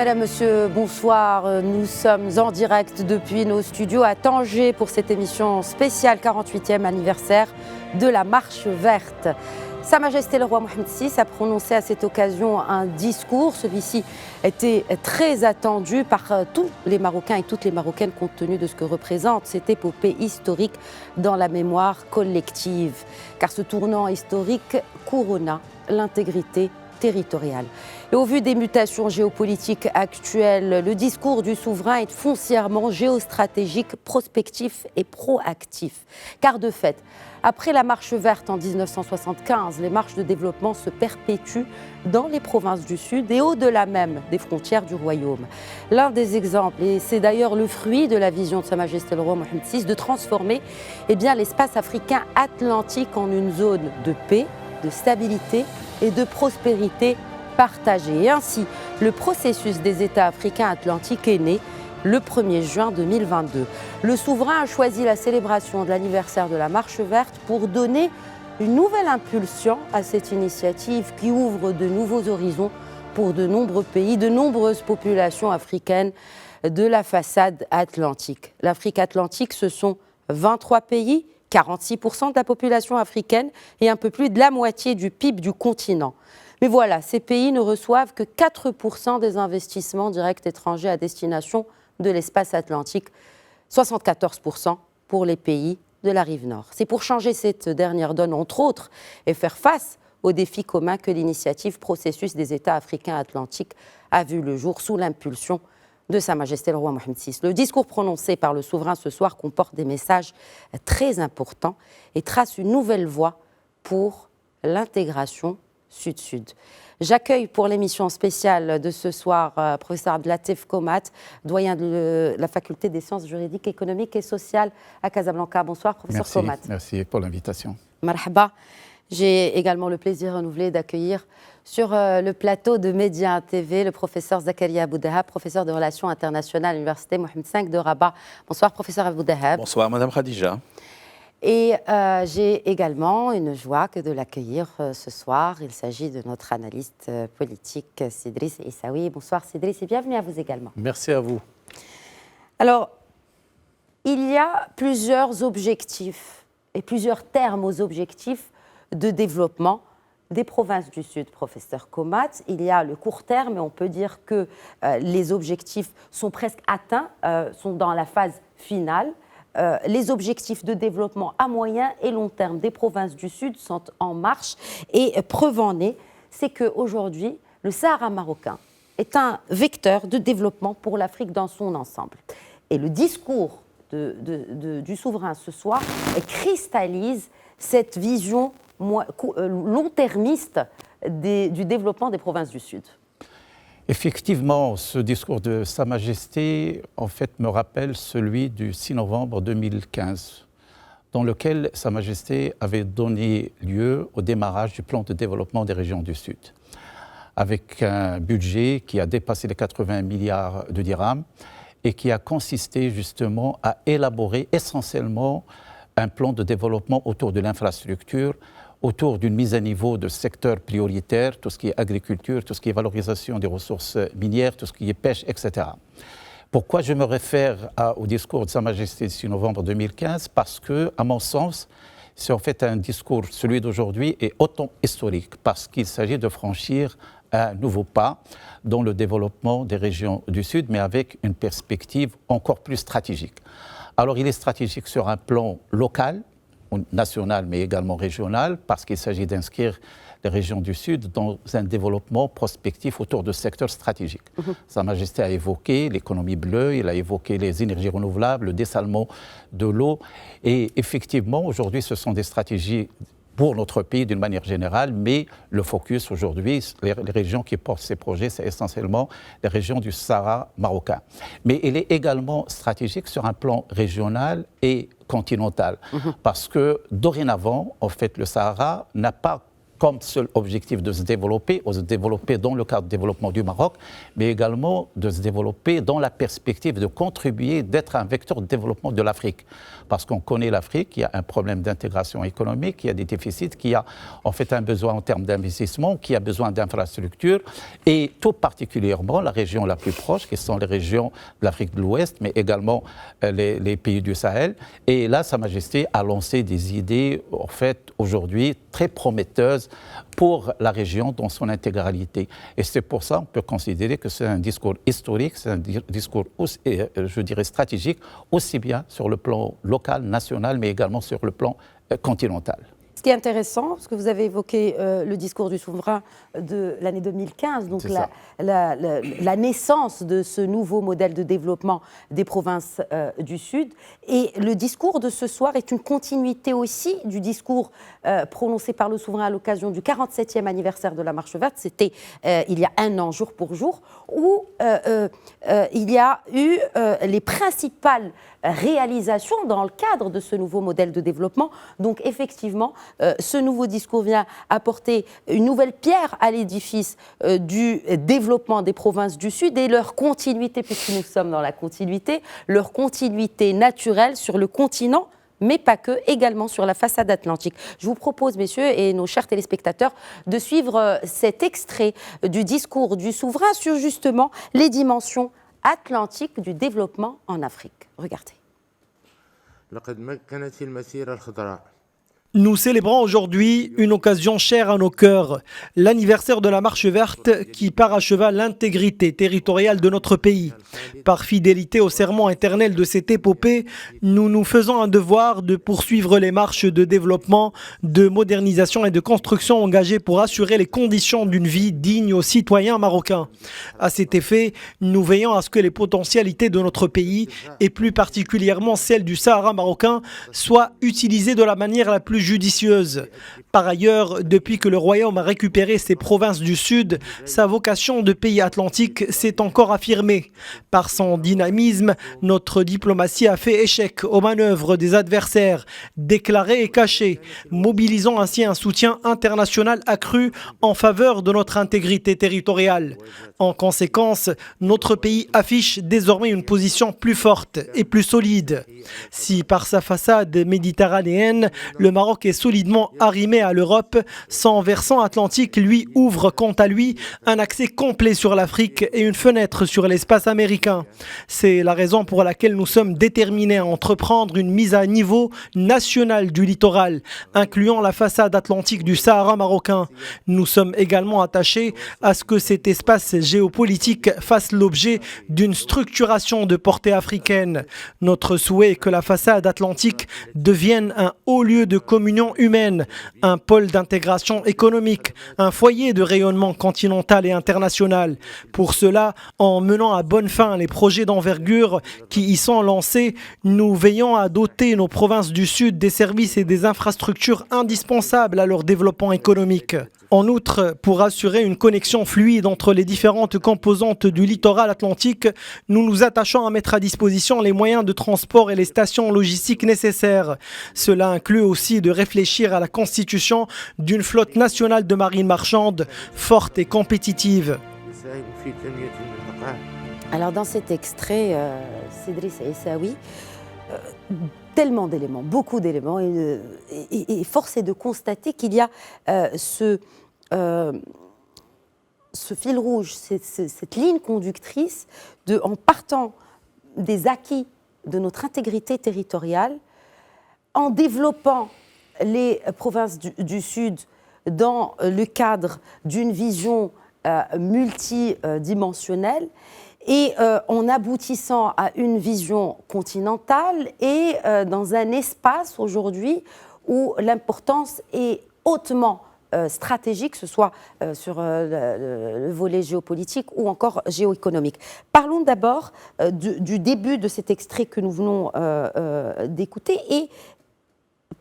Mesdames, Messieurs, bonsoir. Nous sommes en direct depuis nos studios à Tanger pour cette émission spéciale 48e anniversaire de la Marche verte. Sa Majesté le roi Mohamed VI a prononcé à cette occasion un discours. Celui-ci était très attendu par tous les Marocains et toutes les Marocaines compte tenu de ce que représente cette épopée historique dans la mémoire collective. Car ce tournant historique couronna l'intégrité territoriale. Et au vu des mutations géopolitiques actuelles, le discours du souverain est foncièrement géostratégique, prospectif et proactif. Car de fait, après la marche verte en 1975, les marches de développement se perpétuent dans les provinces du Sud et au-delà même des frontières du royaume. L'un des exemples, et c'est d'ailleurs le fruit de la vision de Sa Majesté le roi Mohamed VI, de transformer l'espace africain atlantique en une zone de paix, de stabilité et de prospérité partagée. Et ainsi, le processus des États africains atlantiques est né le 1er juin 2022. Le souverain a choisi la célébration de l'anniversaire de la Marche verte pour donner une nouvelle impulsion à cette initiative qui ouvre de nouveaux horizons pour de nombreux pays, de nombreuses populations africaines de la façade atlantique. L'Afrique atlantique, ce sont 23 pays, 46% de la population africaine et un peu plus de la moitié du PIB du continent. Mais voilà, ces pays ne reçoivent que 4% des investissements directs étrangers à destination de l'espace atlantique, 74% pour les pays de la rive nord. C'est pour changer cette dernière donne, entre autres, et faire face aux défis communs que l'initiative Processus des États africains atlantiques a vu le jour sous l'impulsion de Sa Majesté le roi Mohamed VI. Le discours prononcé par le souverain ce soir comporte des messages très importants et trace une nouvelle voie pour l'intégration Sud-Sud. J'accueille pour l'émission spéciale de ce soir professeur Abdelatif Komat, doyen de la faculté des sciences juridiques, économiques et sociales à Casablanca. Bonsoir professeur Komat. Merci pour l'invitation. Marhaba. J'ai également le plaisir renouvelé d'accueillir sur le plateau de Média TV le professeur Zakaria Aboudahab, professeur de relations internationales à l'université Mohamed V de Rabat. Bonsoir professeur Aboudahab. Bonsoir madame Khadija. Et j'ai également une joie que de l'accueillir ce soir. Il s'agit de notre analyste politique Sidriss Issaoui. Bonsoir Sidriss et bienvenue à vous également. Merci à vous. Alors, il y a plusieurs objectifs et plusieurs termes aux objectifs de développement des provinces du Sud, professeur Komat. Il y a le court terme et on peut dire que les objectifs sont presque atteints, sont dans la phase finale. Les objectifs de développement à moyen et long terme des provinces du Sud sont en marche et preuve en est, c'est qu'aujourd'hui, le Sahara marocain est un vecteur de développement pour l'Afrique dans son ensemble. Et le discours du souverain ce soir cristallise cette vision long-termiste du développement des provinces du Sud. Effectivement, ce discours de Sa Majesté, en fait, me rappelle celui du 6 novembre 2015, dans lequel Sa Majesté avait donné lieu au démarrage du plan de développement des régions du Sud, avec un budget qui a dépassé les 80 milliards de dirhams et qui a consisté justement à élaborer essentiellement un plan de développement autour de l'infrastructure, autour d'une mise à niveau de secteurs prioritaires, tout ce qui est agriculture, tout ce qui est valorisation des ressources minières, tout ce qui est pêche, etc. Pourquoi je me réfère au discours de Sa Majesté du 6 novembre 2015 ? Parce que, à mon sens, c'est en fait un discours, celui d'aujourd'hui, est autant historique, parce qu'il s'agit de franchir un nouveau pas dans le développement des régions du Sud, mais avec une perspective encore plus stratégique. Alors, il est stratégique sur un plan local, national mais également régional, parce qu'il s'agit d'inscrire les régions du Sud dans un développement prospectif autour de secteurs stratégiques. Sa Majesté a évoqué l'économie bleue, il a évoqué les énergies renouvelables, le dessalement de l'eau, et effectivement, aujourd'hui, ce sont des stratégies pour notre pays d'une manière générale, mais le focus aujourd'hui, les régions qui portent ces projets, c'est essentiellement les régions du Sahara marocain. Mais il est également stratégique sur un plan régional et continental, parce que dorénavant, en fait, le Sahara n'a pas comme seul objectif de se développer dans le cadre du développement du Maroc, mais également de se développer dans la perspective de contribuer, d'être un vecteur de développement de l'Afrique. Parce qu'on connaît l'Afrique, il y a un problème d'intégration économique, il y a des déficits, il y a en fait un besoin en termes d'investissement, qui a besoin d'infrastructures, et tout particulièrement la région la plus proche, qui sont les régions de l'Afrique de l'Ouest, mais également les pays du Sahel. Et là, Sa Majesté a lancé des idées, en fait, aujourd'hui, très prometteuses pour la région dans son intégralité. Et c'est pour ça qu'on peut considérer que c'est un discours historique, c'est un discours, je dirais, stratégique, aussi bien sur le plan local, national, mais également sur le plan continental. Ce qui est intéressant, parce que vous avez évoqué le discours du souverain de l'année 2015, donc la naissance de ce nouveau modèle de développement des provinces du Sud. Et le discours de ce soir est une continuité aussi du discours prononcé par le souverain à l'occasion du 47e anniversaire de la Marche verte. C'était il y a un an, jour pour jour, où il y a eu les principales réalisations dans le cadre de ce nouveau modèle de développement. Donc effectivement, ce nouveau discours vient apporter une nouvelle pierre à l'édifice du développement des provinces du Sud et leur continuité, puisque nous sommes dans la continuité, leur continuité naturelle sur le continent, mais pas que, également sur la façade atlantique. Je vous propose, messieurs et nos chers téléspectateurs, de suivre cet extrait du discours du souverain sur justement les dimensions atlantiques du développement en Afrique. Regardez. Nous célébrons aujourd'hui une occasion chère à nos cœurs, l'anniversaire de la Marche verte qui paracheva l'intégrité territoriale de notre pays. Par fidélité au serment éternel de cette épopée, nous nous faisons un devoir de poursuivre les marches de développement, de modernisation et de construction engagées pour assurer les conditions d'une vie digne aux citoyens marocains. À cet effet, nous veillons à ce que les potentialités de notre pays, et plus particulièrement celles du Sahara marocain, soient utilisées de la manière la plus judicieuse. Par ailleurs, depuis que le Royaume a récupéré ses provinces du Sud, sa vocation de pays atlantique s'est encore affirmée. Par son dynamisme, notre diplomatie a fait échec aux manœuvres des adversaires, déclarés et cachés, mobilisant ainsi un soutien international accru en faveur de notre intégrité territoriale. En conséquence, notre pays affiche désormais une position plus forte et plus solide. Si par sa façade méditerranéenne, le Maroc est solidement arrimé à l'Europe, son versant atlantique lui ouvre quant à lui un accès complet sur l'Afrique et une fenêtre sur l'espace américain. C'est la raison pour laquelle nous sommes déterminés à entreprendre une mise à niveau nationale du littoral, incluant la façade atlantique du Sahara marocain. Nous sommes également attachés à ce que cet espace géopolitique fasse l'objet d'une structuration de portée africaine. Notre souhait est que la façade atlantique devienne un haut lieu de communion humaine, un pôle d'intégration économique, un foyer de rayonnement continental et international. Pour cela, en menant à bonne fin les projets d'envergure qui y sont lancés, nous veillons à doter nos provinces du Sud des services et des infrastructures indispensables à leur développement économique. En outre, pour assurer une connexion fluide entre les différentes composantes du littoral atlantique, nous nous attachons à mettre à disposition les moyens de transport et les stations logistiques nécessaires. Cela inclut aussi de réfléchir à la constitution d'une flotte nationale de marine marchande forte et compétitive. Alors dans cet extrait, Cédric Aissaoui, tellement d'éléments, beaucoup d'éléments, et force est de constater qu'il y a ce fil rouge, cette ligne conductrice, en partant des acquis de notre intégrité territoriale, en développant les provinces du Sud dans le cadre d'une vision multidimensionnelle, et en aboutissant à une vision continentale et dans un espace aujourd'hui où l'importance est hautement stratégique, que ce soit sur le volet géopolitique ou encore géoéconomique. Parlons d'abord du début de cet extrait que nous venons d'écouter et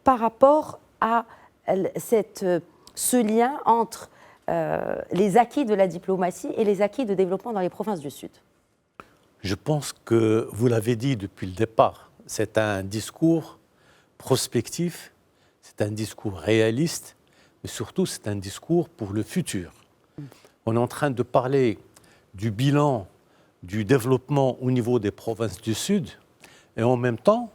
par rapport à ce lien entre les acquis de la diplomatie et les acquis de développement dans les provinces du Sud. Je pense que vous l'avez dit depuis le départ, c'est un discours prospectif, c'est un discours réaliste mais surtout c'est un discours pour le futur. On est en train de parler du bilan du développement au niveau des provinces du Sud et en même temps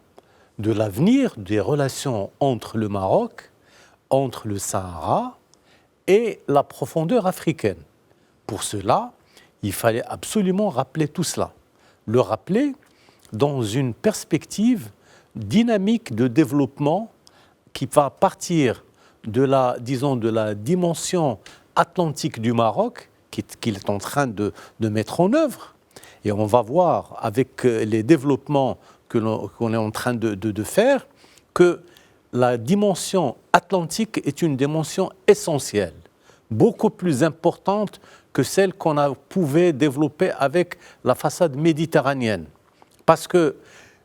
de l'avenir des relations entre le Maroc, entre le Sahara et la profondeur africaine. Pour cela, il fallait absolument rappeler tout cela. Le rappeler dans une perspective dynamique de développement qui va partir de la dimension atlantique du Maroc, qu'il est en train de mettre en œuvre. Et on va voir avec les développements qu'on est en train de faire que la dimension atlantique est une dimension essentielle, beaucoup plus importante que celle qu'on pouvait développer avec la façade méditerranéenne. Parce que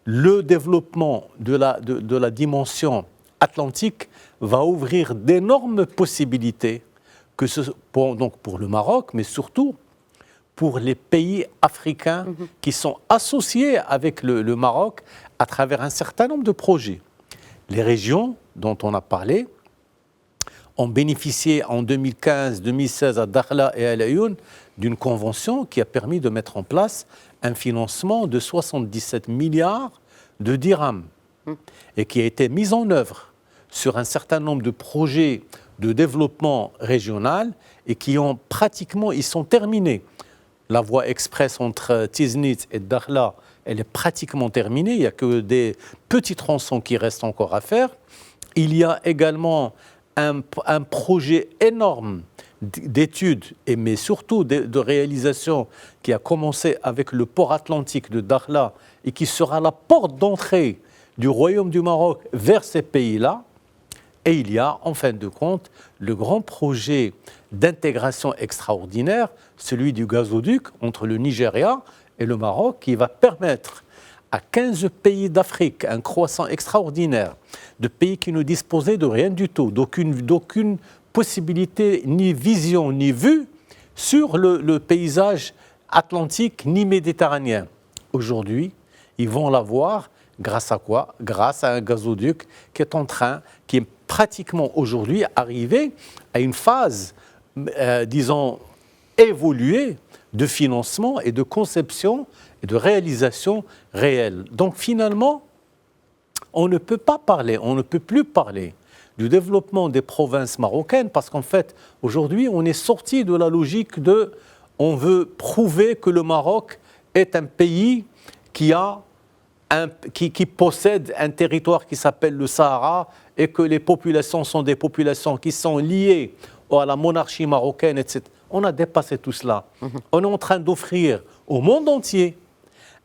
le développement de la dimension atlantique va ouvrir d'énormes possibilités, donc pour le Maroc, mais surtout pour les pays africains qui sont associés avec le Maroc à travers un certain nombre de projets. Les régions dont on a parlé ont bénéficié en 2015-2016 à Dakhla et à El Ayoun d'une convention qui a permis de mettre en place un financement de 77 milliards de dirhams et qui a été mise en œuvre sur un certain nombre de projets de développement régional et qui ont pratiquement, ils sont terminés. La voie express entre Tiznit et Dakhla, elle est pratiquement terminée. Il n'y a que des petits tronçons qui restent encore à faire. Il y a également un projet énorme d'études, mais surtout de réalisation qui a commencé avec le port atlantique de Dakhla et qui sera la porte d'entrée du Royaume du Maroc vers ces pays-là. Et il y a, en fin de compte, le grand projet d'intégration extraordinaire, celui du gazoduc entre le Nigeria et le Maroc, qui va permettre à 15 pays d'Afrique un croissant extraordinaire, de pays qui ne disposaient de rien du tout, d'aucune possibilité, ni vision, ni vue sur le paysage atlantique ni méditerranéen. Aujourd'hui, ils vont l'avoir grâce à quoi? Grâce à un gazoduc qui est pratiquement aujourd'hui arrivé à une phase, disons, évoluée de financement et de conception et de réalisation réelle. Donc finalement, on ne peut plus parler du développement des provinces marocaines parce qu'en fait, aujourd'hui, on est sorti de la logique on veut prouver que le Maroc est un pays qui possède un territoire qui s'appelle le Sahara et que les populations sont des populations qui sont liées à la monarchie marocaine, etc. On a dépassé tout cela. On est en train d'offrir au monde entier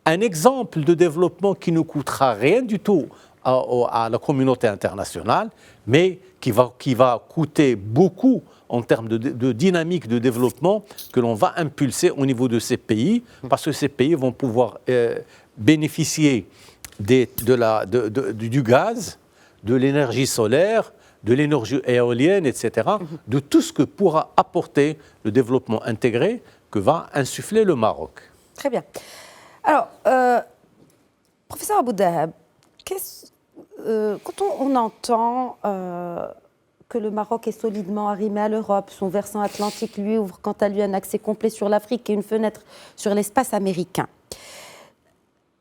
un exemple de développement qui ne coûtera rien du tout à la communauté internationale, mais qui va coûter beaucoup en termes de dynamique de développement que l'on va impulser au niveau de ces pays, parce que ces pays vont pouvoir bénéficier du gaz, de l'énergie solaire, de l'énergie éolienne, etc., de tout ce que pourra apporter le développement intégré que va insuffler le Maroc. Très bien. Alors, professeur Aboudahab, quand on entend que le Maroc est solidement arrimé à l'Europe, son versant atlantique lui ouvre quant à lui un accès complet sur l'Afrique et une fenêtre sur l'espace américain,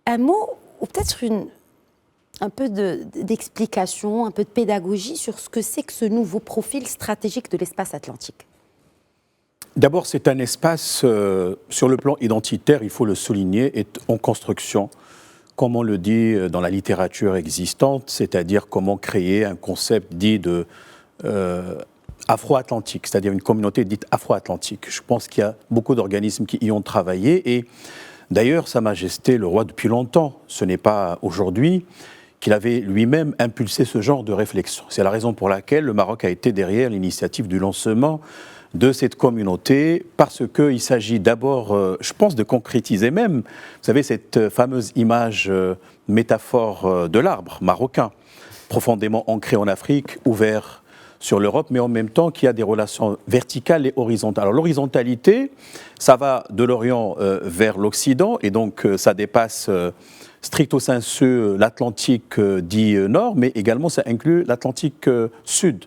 un mot ou peut-être un peu d'explication, un peu de pédagogie sur ce que c'est que ce nouveau profil stratégique de l'espace atlantique. D'abord, c'est un espace, sur le plan identitaire, il faut le souligner, est en construction, comme on le dit dans la littérature existante, c'est-à-dire comment créer un concept dit de afro-atlantique, c'est-à-dire une communauté dite afro-atlantique. Je pense qu'il y a beaucoup d'organismes qui y ont travaillé et d'ailleurs, Sa Majesté le Roi, depuis longtemps, ce n'est pas aujourd'hui, qu'il avait lui-même impulsé ce genre de réflexion. C'est la raison pour laquelle le Maroc a été derrière l'initiative du lancement de cette communauté, parce qu'il s'agit d'abord, je pense, de concrétiser même, vous savez, cette fameuse image, métaphore de l'arbre marocain, profondément ancré en Afrique, ouvert sur l'Europe, mais en même temps qui a des relations verticales et horizontales. Alors l'horizontalité, ça va de l'Orient vers l'Occident, et donc ça dépasse stricto sensu l'Atlantique dit Nord, mais également ça inclut l'Atlantique Sud.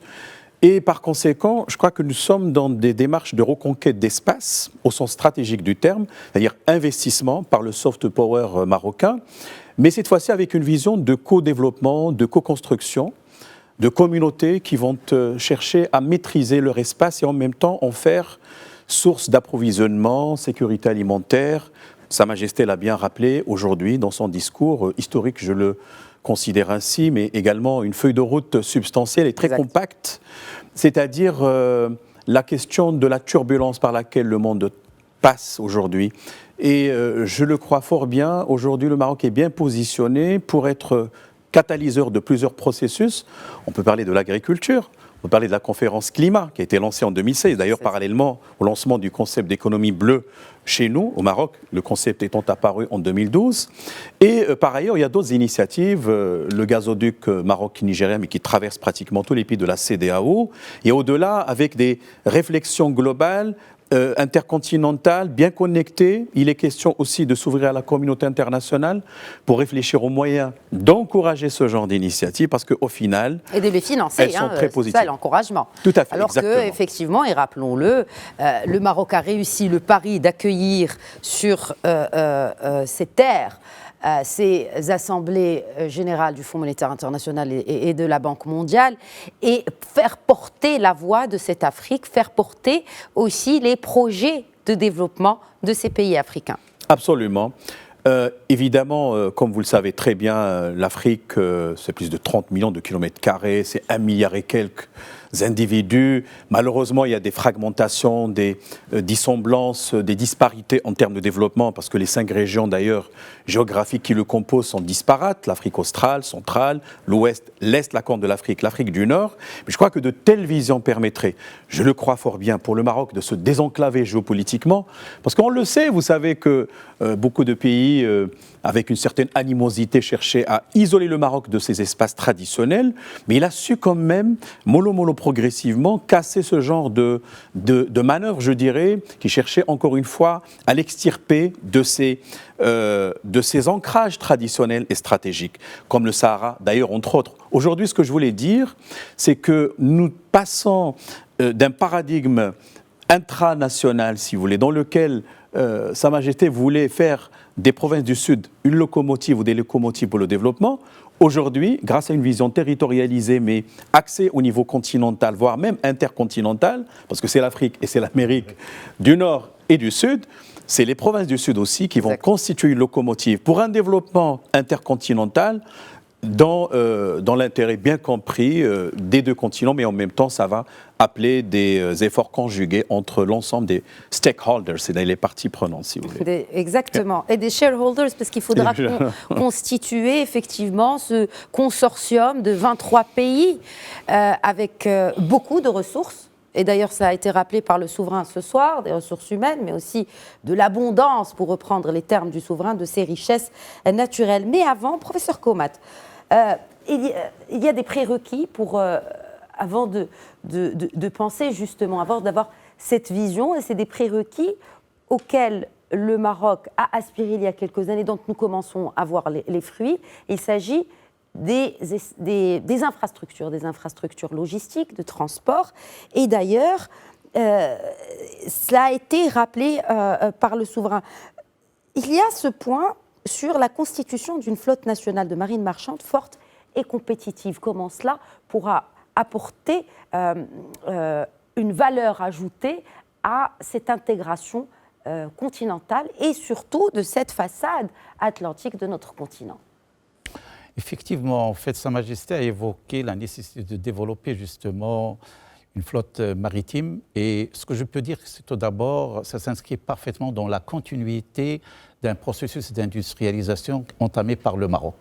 Et par conséquent, je crois que nous sommes dans des démarches de reconquête d'espace, au sens stratégique du terme, c'est-à-dire investissement par le soft power marocain, mais cette fois-ci avec une vision de co-développement, de co-construction, de communautés qui vont chercher à maîtriser leur espace et en même temps en faire source d'approvisionnement, sécurité alimentaire. Sa Majesté l'a bien rappelé aujourd'hui dans son discours historique, je le considère ainsi, mais également une feuille de route substantielle et très compacte, c'est-à-dire la question de la turbulence par laquelle le monde passe aujourd'hui. Et je le crois fort bien, aujourd'hui le Maroc est bien positionné pour être catalyseur de plusieurs processus. On peut parler de l'agriculture, on peut parler de la conférence climat qui a été lancée en 2016, d'ailleurs parallèlement au lancement du concept d'économie bleue chez nous, au Maroc, le concept étant apparu en 2012. Et par ailleurs, il y a d'autres initiatives, le gazoduc Maroc-Nigérien, mais qui traverse pratiquement tous les pays de la CEDEAO, et au-delà, avec des réflexions globales, intercontinentale, bien connectée. Il est question aussi de s'ouvrir à la communauté internationale pour réfléchir aux moyens d'encourager ce genre d'initiatives parce qu'au final, et de les financer, elles sont très positives. C'est ça l'encouragement. Tout à fait, alors qu'effectivement, et rappelons-le, le Maroc a réussi le pari d'accueillir sur ses terres ces assemblées générales du Fonds monétaire international et de la Banque mondiale et faire porter la voix de cette Afrique, faire porter aussi les projets de développement de ces pays africains. Absolument. Évidemment, comme vous le savez très bien, l'Afrique, c'est plus de 30 millions de kilomètres carrés, c'est 1 milliard et quelques individus. Malheureusement, il y a des fragmentations, des dissemblances, des disparités en termes de développement, parce que les 5 régions d'ailleurs géographiques qui le composent sont disparates, l'Afrique australe, centrale, l'Ouest, l'Est, la Corne de l'Afrique, l'Afrique du Nord. Mais je crois que de telles visions permettraient, je le crois fort bien, pour le Maroc de se désenclaver géopolitiquement, parce qu'on le sait, vous savez que beaucoup de pays, avec une certaine animosité, cherchaient à isoler le Maroc de ses espaces traditionnels, mais il a su quand même, mollo progressivement, casser ce genre de manœuvre, je dirais, qui cherchait encore une fois à l'extirper de ses ancrages traditionnels et stratégiques, comme le Sahara, d'ailleurs, entre autres. Aujourd'hui, ce que je voulais dire, c'est que nous passons d'un paradigme intranational, si vous voulez, dans lequel Sa Majesté voulait faire des provinces du Sud une locomotive ou des locomotives pour le développement. Aujourd'hui, grâce à une vision territorialisée, mais axée au niveau continental, voire même intercontinental, parce que c'est l'Afrique et c'est l'Amérique du Nord et du Sud, c'est les provinces du Sud aussi qui vont constituer une locomotive pour un développement intercontinental dans l'intérêt bien compris des deux continents, mais en même temps, ça va appeler des efforts conjugués entre l'ensemble des stakeholders, c'est-à-dire les parties prenantes, si vous voulez. Exactement. Et des shareholders, parce qu'il faudra constituer effectivement ce consortium de 23 pays avec beaucoup de ressources. Et d'ailleurs, ça a été rappelé par le souverain ce soir, des ressources humaines, mais aussi de l'abondance, pour reprendre les termes du souverain, de ses richesses naturelles. Mais avant, professeur Komat, il y a des prérequis pour, avant de penser justement, avant d'avoir cette vision, et c'est des prérequis auxquels le Maroc a aspiré il y a quelques années, dont nous commençons à voir les fruits. Il s'agit des infrastructures logistiques, de transport. Et d'ailleurs, cela a été rappelé par le souverain. Il y a ce point sur la constitution d'une flotte nationale de marine marchande forte et compétitive. Comment cela pourra apporter une valeur ajoutée à cette intégration continentale et surtout de cette façade atlantique de notre continent? Effectivement, en fait, Sa Majesté a évoqué la nécessité de développer justement une flotte maritime. Et ce que je peux dire, c'est tout d'abord, ça s'inscrit parfaitement dans la continuité d'un processus d'industrialisation entamé par le Maroc.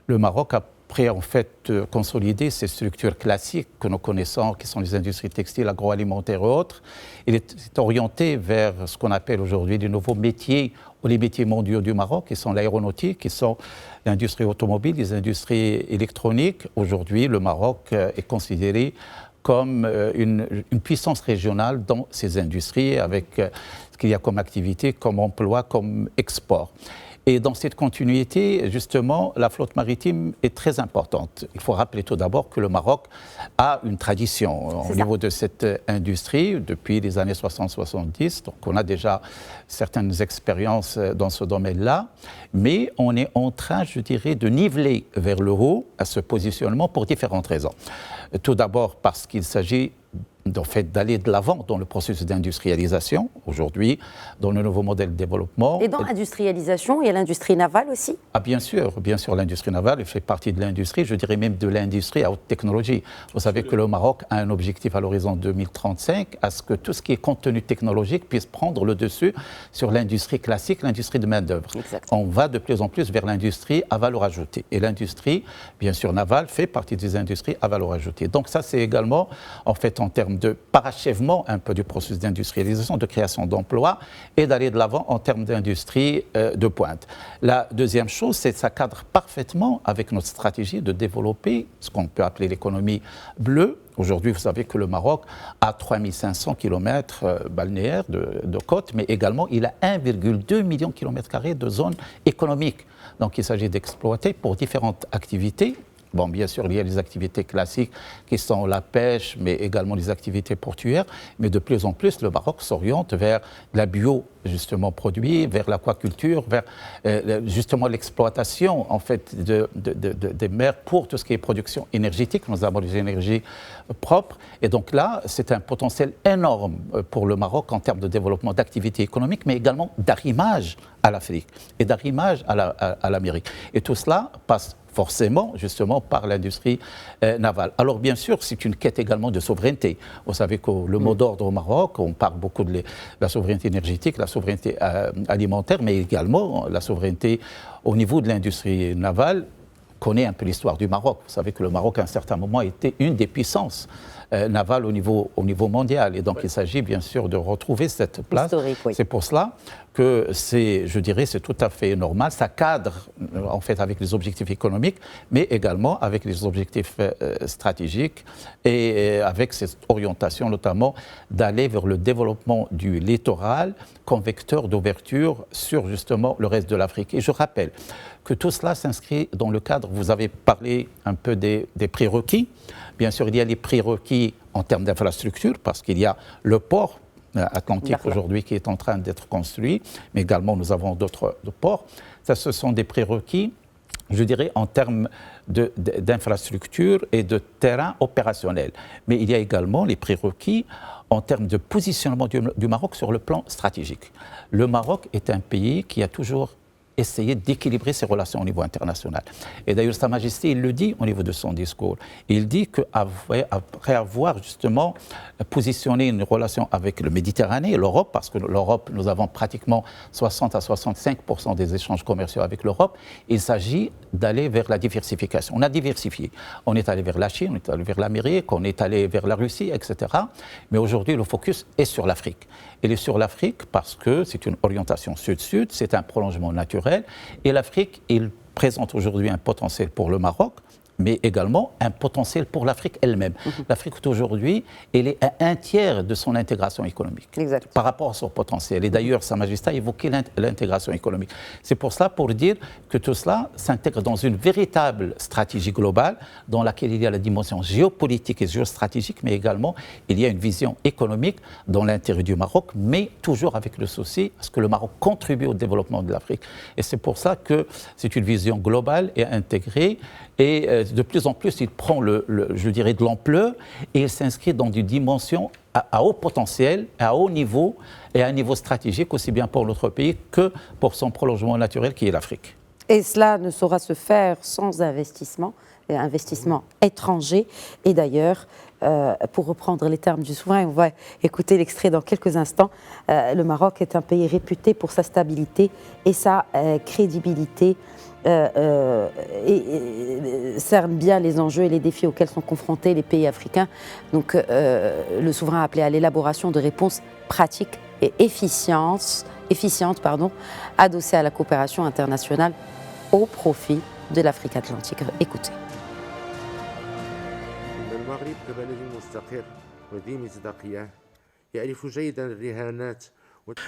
Le Maroc, après en fait consolider ces structures classiques que nous connaissons, qui sont les industries textiles, agroalimentaires et autres, il est orienté vers ce qu'on appelle aujourd'hui les nouveaux métiers ou les métiers mondiaux du Maroc, qui sont l'aéronautique, qui sont l'industrie automobile, les industries électroniques. Aujourd'hui, le Maroc est considéré comme une puissance régionale dans ces industries, avec ce qu'il y a comme activité, comme emploi, comme export. Et dans cette continuité, justement, la flotte maritime est très importante. Il faut rappeler tout d'abord que le Maroc a une tradition au niveau de cette industrie depuis les années 60-70. Donc on a déjà certaines expériences dans ce domaine-là, mais on est en train, je dirais, de niveler vers le haut à ce positionnement pour différentes raisons. Tout d'abord parce qu'il s'agit en fait, d'aller de l'avant dans le processus d'industrialisation, aujourd'hui, dans le nouveau modèle de développement. Et dans l'industrialisation, il y a l'industrie navale aussi? Ah, bien sûr, l'industrie navale elle fait partie de l'industrie, je dirais même de l'industrie à haute technologie. Vous savez que le Maroc a un objectif à l'horizon 2035, à ce que tout ce qui est contenu technologique puisse prendre le dessus sur l'industrie classique, l'industrie de main-d'œuvre. On va de plus en plus vers l'industrie à valeur ajoutée. Et l'industrie, bien sûr, navale fait partie des industries à valeur ajoutée. Donc ça, c'est également, en fait, en termes de parachèvement un peu du processus d'industrialisation, de création d'emplois et d'aller de l'avant en termes d'industrie de pointe. La deuxième chose, c'est que ça cadre parfaitement avec notre stratégie de développer ce qu'on peut appeler l'économie bleue. Aujourd'hui, vous savez que le Maroc a 3500 km balnéaires de côtes, mais également il a 1,2 million de km² de zones économiques. Donc il s'agit d'exploiter pour différentes activités. Bon, bien sûr, il y a les activités classiques qui sont la pêche, mais également les activités portuaires. Mais de plus en plus, le Maroc s'oriente vers la bio, justement, produit, vers l'aquaculture, vers justement l'exploitation, en fait, des mers pour tout ce qui est production énergétique. Nous avons des énergies propres. Et donc là, c'est un potentiel énorme pour le Maroc en termes de développement d'activités économiques, mais également d'arrimage à l'Afrique et d'arrimage à l'Amérique. Et tout cela passe forcément, justement, par l'industrie navale. Alors, bien sûr, c'est une quête également de souveraineté. Vous savez que le mot d'ordre au Maroc, on parle beaucoup de la souveraineté énergétique, la souveraineté alimentaire, mais également la souveraineté au niveau de l'industrie navale. Connaît un peu l'histoire du Maroc. Vous savez que le Maroc, à un certain moment, était une des puissances navales au niveau mondial. Et donc, il s'agit bien sûr de retrouver cette place. Oui. C'est pour cela que je dirais, c'est tout à fait normal. Ça cadre, en fait, avec les objectifs économiques, mais également avec les objectifs stratégiques et avec cette orientation, notamment, d'aller vers le développement du littoral comme vecteur d'ouverture sur, justement, le reste de l'Afrique. Et je rappelle que tout cela s'inscrit dans le cadre, vous avez parlé un peu des prérequis. Bien sûr, il y a les prérequis en termes d'infrastructure, parce qu'il y a le port atlantique aujourd'hui qui est en train d'être construit, mais également nous avons d'autres ports. Ça, ce sont des prérequis, je dirais, en termes d'infrastructure et de terrain opérationnel. Mais il y a également les prérequis en termes de positionnement du Maroc sur le plan stratégique. Le Maroc est un pays qui a toujours essayer d'équilibrer ses relations au niveau international. Et d'ailleurs, Sa Majesté, il le dit au niveau de son discours. Il dit qu'après avoir justement positionné une relation avec le Méditerranée, l'Europe, parce que l'Europe, nous avons pratiquement 60 à 65% des échanges commerciaux avec l'Europe, il s'agit d'aller vers la diversification. On a diversifié. On est allé vers la Chine, on est allé vers l'Amérique, on est allé vers la Russie, etc. Mais aujourd'hui, le focus est sur l'Afrique. Il est sur l'Afrique parce que c'est une orientation sud-sud, c'est un prolongement naturel. Et l'Afrique, il présente aujourd'hui un potentiel pour le Maroc, mais également un potentiel pour l'Afrique elle-même. L'Afrique aujourd'hui, elle est à un tiers de son intégration économique par rapport à son potentiel. Et d'ailleurs, Sa Majesté a évoqué l'intégration économique. C'est pour cela, pour dire que tout cela s'intègre dans une véritable stratégie globale dans laquelle il y a la dimension géopolitique et géostratégique, mais également il y a une vision économique dans l'intérêt du Maroc, mais toujours avec le souci à ce que le Maroc contribue au développement de l'Afrique. Et c'est pour ça que c'est une vision globale et intégrée. Et de plus en plus, il prend, je dirais, de l'ampleur et il s'inscrit dans une dimension à haut potentiel, à haut niveau et à un niveau stratégique, aussi bien pour notre pays que pour son prolongement naturel qui est l'Afrique. Et cela ne saura se faire sans investissement étranger. Et d'ailleurs, pour reprendre les termes du souverain, on va écouter l'extrait dans quelques instants, le Maroc est un pays réputé pour sa stabilité et sa crédibilité. Et cerne bien les enjeux et les défis auxquels sont confrontés les pays africains. Donc le souverain a appelé à l'élaboration de réponses pratiques et efficientes, adossées à la coopération internationale au profit de l'Afrique atlantique. Écoutez. المغرب كبلد مستقر وذي مصداقية يعرف جيدا الرهانات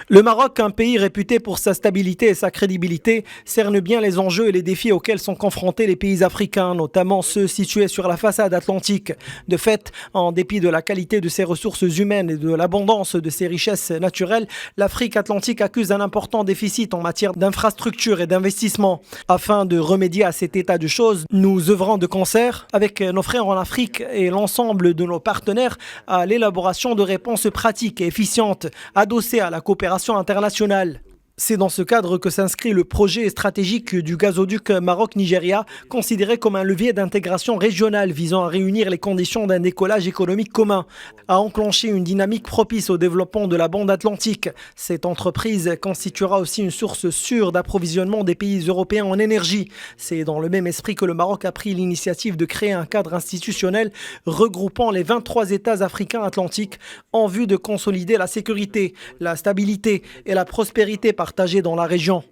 Le Maroc, un pays réputé pour sa stabilité et sa crédibilité, cerne bien les enjeux et les défis auxquels sont confrontés les pays africains, notamment ceux situés sur la façade atlantique. De fait, en dépit de la qualité de ses ressources humaines et de l'abondance de ses richesses naturelles, l'Afrique atlantique accuse un important déficit en matière d'infrastructures et d'investissement. Afin de remédier à cet état de choses, nous œuvrons de concert avec nos frères en Afrique et l'ensemble de nos partenaires à l'élaboration de réponses pratiques et efficientes, adossées à la coopération internationale. C'est dans ce cadre que s'inscrit le projet stratégique du gazoduc Maroc-Nigeria, considéré comme un levier d'intégration régionale visant à réunir les conditions d'un décollage économique commun, à enclencher une dynamique propice au développement de la bande atlantique. Cette entreprise constituera aussi une source sûre d'approvisionnement des pays européens en énergie. C'est dans le même esprit que le Maroc a pris l'initiative de créer un cadre institutionnel regroupant les 23 États africains atlantiques en vue de consolider la sécurité, la stabilité et la prospérité partagée dans la région.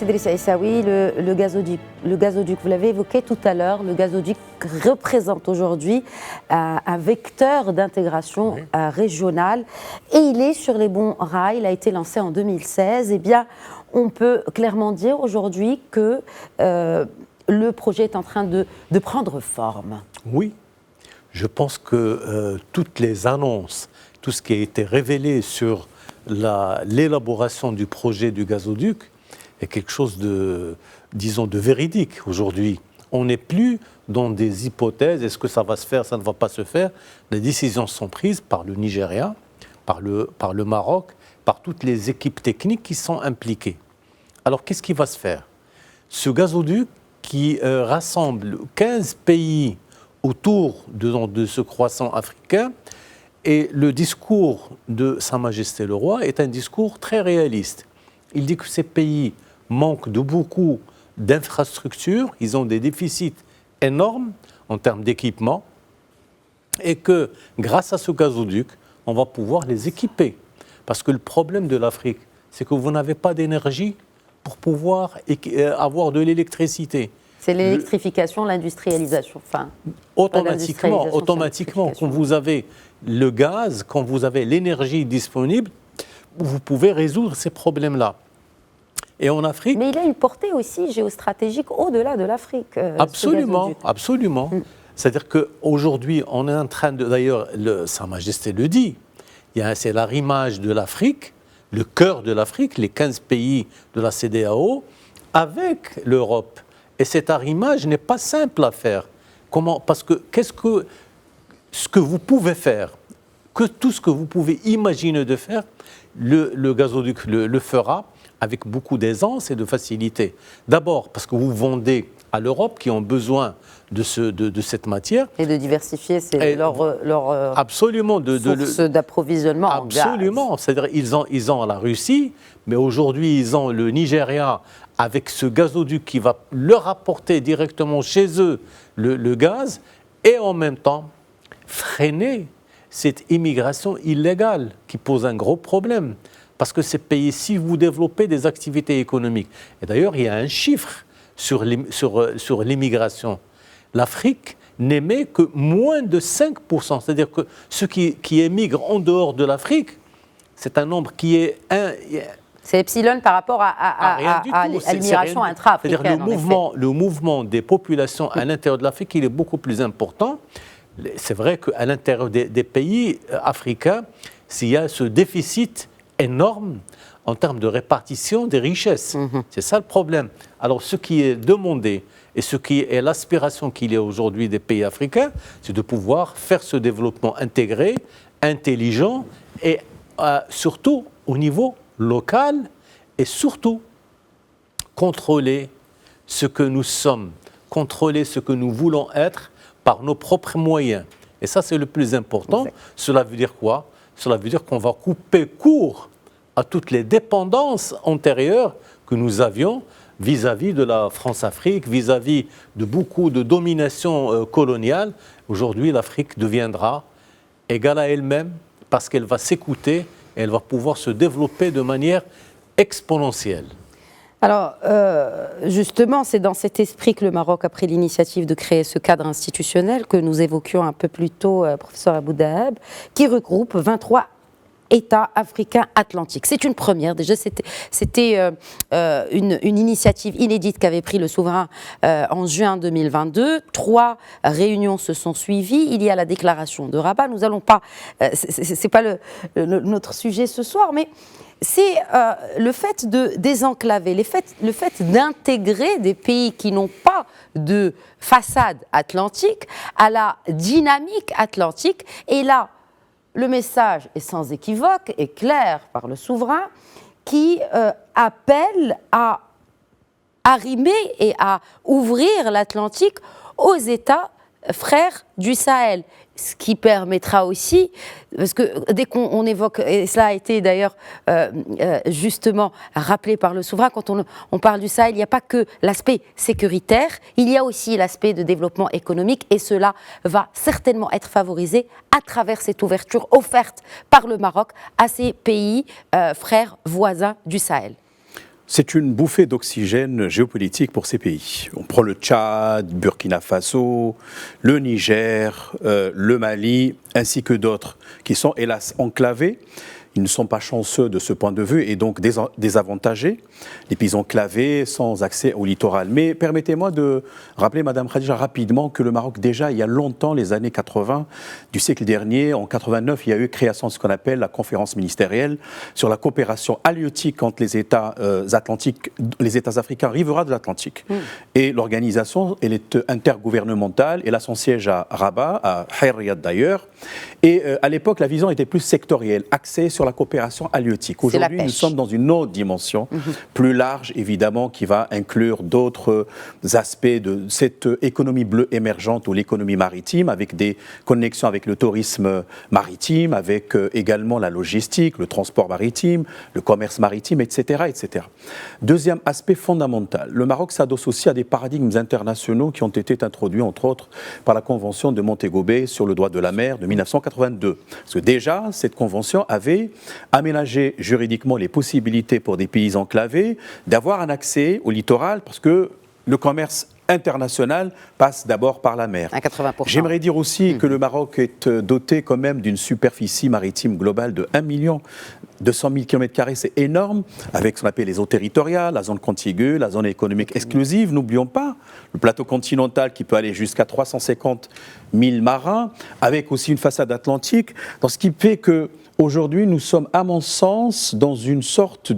Idriss Aissaoui, le gazoduc, vous l'avez évoqué tout à l'heure, le gazoduc représente aujourd'hui un vecteur d'intégration régionale et il est sur les bons rails, il a été lancé en 2016. Eh bien, on peut clairement dire aujourd'hui que le projet est en train de prendre forme. Oui, je pense que toutes les annonces, tout ce qui a été révélé sur l'élaboration du projet du gazoduc est quelque chose de, disons, de véridique aujourd'hui. On n'est plus dans des hypothèses, est-ce que ça va se faire, ça ne va pas se faire. Les décisions sont prises par le Nigeria, par le Maroc, par toutes les équipes techniques qui sont impliquées. Alors qu'est-ce qui va se faire? Ce gazoduc qui rassemble 15 pays autour de ce croissant africain, et le discours de Sa Majesté le Roi est un discours très réaliste. Il dit que ces pays manquent de beaucoup d'infrastructures, ils ont des déficits énormes en termes d'équipement, et que grâce à ce gazoduc, on va pouvoir les équiper. Parce que le problème de l'Afrique, c'est que vous n'avez pas d'énergie pour pouvoir avoir de l'électricité. C'est l'électrification, l'industrialisation. Enfin, automatiquement, quand vous avez le gaz, quand vous avez l'énergie disponible, vous pouvez résoudre ces problèmes-là. Et en Afrique... Mais il a une portée aussi géostratégique au-delà de l'Afrique. Absolument, absolument. C'est-à-dire qu'aujourd'hui, on est en train de... D'ailleurs, Sa Majesté le dit, c'est l'arrimage de l'Afrique, le cœur de l'Afrique, les 15 pays de la CEDEAO, avec l'Europe. Et cet arrimage n'est pas simple à faire. Comment? Parce que ce que vous pouvez faire, tout ce que vous pouvez imaginer de faire, le gazoduc le fera avec beaucoup d'aisance et de facilité. D'abord parce que vous vendez à l'Europe qui ont besoin de cette matière. Et de diversifier leur absolument, source d'approvisionnement en gaz. Absolument. C'est-à-dire ils ont la Russie, mais aujourd'hui ils ont le Nigeria avec ce gazoduc qui va leur apporter directement chez eux le gaz et en même temps freiner cette immigration illégale qui pose un gros problème. Parce que ces pays, si vous développez des activités économiques, et d'ailleurs il y a un chiffre sur l'immigration, l'Afrique n'émet que moins de 5%. C'est-à-dire que ceux qui émigrent en dehors de l'Afrique, c'est un nombre qui est... C'est epsilon par rapport à l'immigration intra-africaine. C'est-à-dire le mouvement des populations à l'intérieur de l'Afrique, il est beaucoup plus important. C'est vrai qu'à l'intérieur des pays africains, s'il y a ce déficit énorme en termes de répartition des richesses. C'est ça le problème. Alors ce qui est demandé et ce qui est l'aspiration qu'il y a aujourd'hui des pays africains, c'est de pouvoir faire ce développement intégré, intelligent et surtout au niveau local et surtout contrôler ce que nous sommes, contrôler ce que nous voulons être par nos propres moyens. Et ça, c'est le plus important. Exact. Cela veut dire quoi? Cela veut dire qu'on va couper court à toutes les dépendances antérieures que nous avions vis-à-vis de la France-Afrique, vis-à-vis de beaucoup de dominations coloniales. Aujourd'hui, l'Afrique deviendra égale à elle-même parce qu'elle va s'écouter et elle va pouvoir se développer de manière exponentielle. Alors, justement, c'est dans cet esprit que le Maroc a pris l'initiative de créer ce cadre institutionnel que nous évoquions un peu plus tôt, professeur Abou Dahab, qui regroupe 23 États africains atlantiques. C'est une première, déjà, c'était une initiative inédite qu'avait pris le souverain en juin 2022. 3 réunions se sont suivies. Il y a la déclaration de Rabat. Nous n'allons pas, c'est pas notre sujet ce soir, mais c'est le fait de désenclaver, le fait d'intégrer des pays qui n'ont pas de façade atlantique à la dynamique atlantique. Et là, le message est sans équivoque et clair par le souverain qui appelle à arrimer et à ouvrir l'Atlantique aux États frères du Sahel. Ce qui permettra aussi, parce que dès qu'on évoque, et cela a été d'ailleurs justement rappelé par le souverain, quand on parle du Sahel, il n'y a pas que l'aspect sécuritaire, il y a aussi l'aspect de développement économique, et cela va certainement être favorisé à travers cette ouverture offerte par le Maroc à ces pays frères voisins du Sahel. C'est une bouffée d'oxygène géopolitique pour ces pays. On prend le Tchad, Burkina Faso, le Niger, le Mali, ainsi que d'autres qui sont hélas enclavés. Ils ne sont pas chanceux de ce point de vue et donc désavantagés. Les pays enclavés, sans accès au littoral. Mais permettez-moi de rappeler, Madame Khadija, rapidement que le Maroc, déjà, il y a longtemps, les années 80 du siècle dernier, en 89, il y a eu création de ce qu'on appelle la conférence ministérielle sur la coopération halieutique entre les États atlantiques, les États africains riverains de l'Atlantique. Et l'organisation, elle est intergouvernementale. Elle a son siège à Rabat, à Riyad d'ailleurs. Et à l'époque, la vision était plus sectorielle, axée sur la coopération halieutique. Aujourd'hui, nous sommes dans une autre dimension, plus large évidemment, qui va inclure d'autres aspects de cette économie bleue émergente ou l'économie maritime, avec des connexions avec le tourisme maritime, avec également la logistique, le transport maritime, le commerce maritime, etc., etc. Deuxième aspect fondamental, le Maroc s'adosse aussi à des paradigmes internationaux qui ont été introduits, entre autres, par la Convention de Montego Bay sur le droit de la mer de 1982. Parce que déjà, cette convention avait aménagé juridiquement les possibilités pour des pays enclavés d'avoir un accès au littoral, parce que le commerce international passe d'abord par la mer. À 80%. J'aimerais dire aussi que le Maroc est doté quand même d'une superficie maritime globale de 1 200 000 km², c'est énorme, avec ce qu'on appelle les eaux territoriales, la zone contiguë, la zone économique exclusive. N'oublions pas le plateau continental qui peut aller jusqu'à 350 000 marins, avec aussi une façade atlantique. Donc, ce qui fait que aujourd'hui, nous sommes, à mon sens, dans une sorte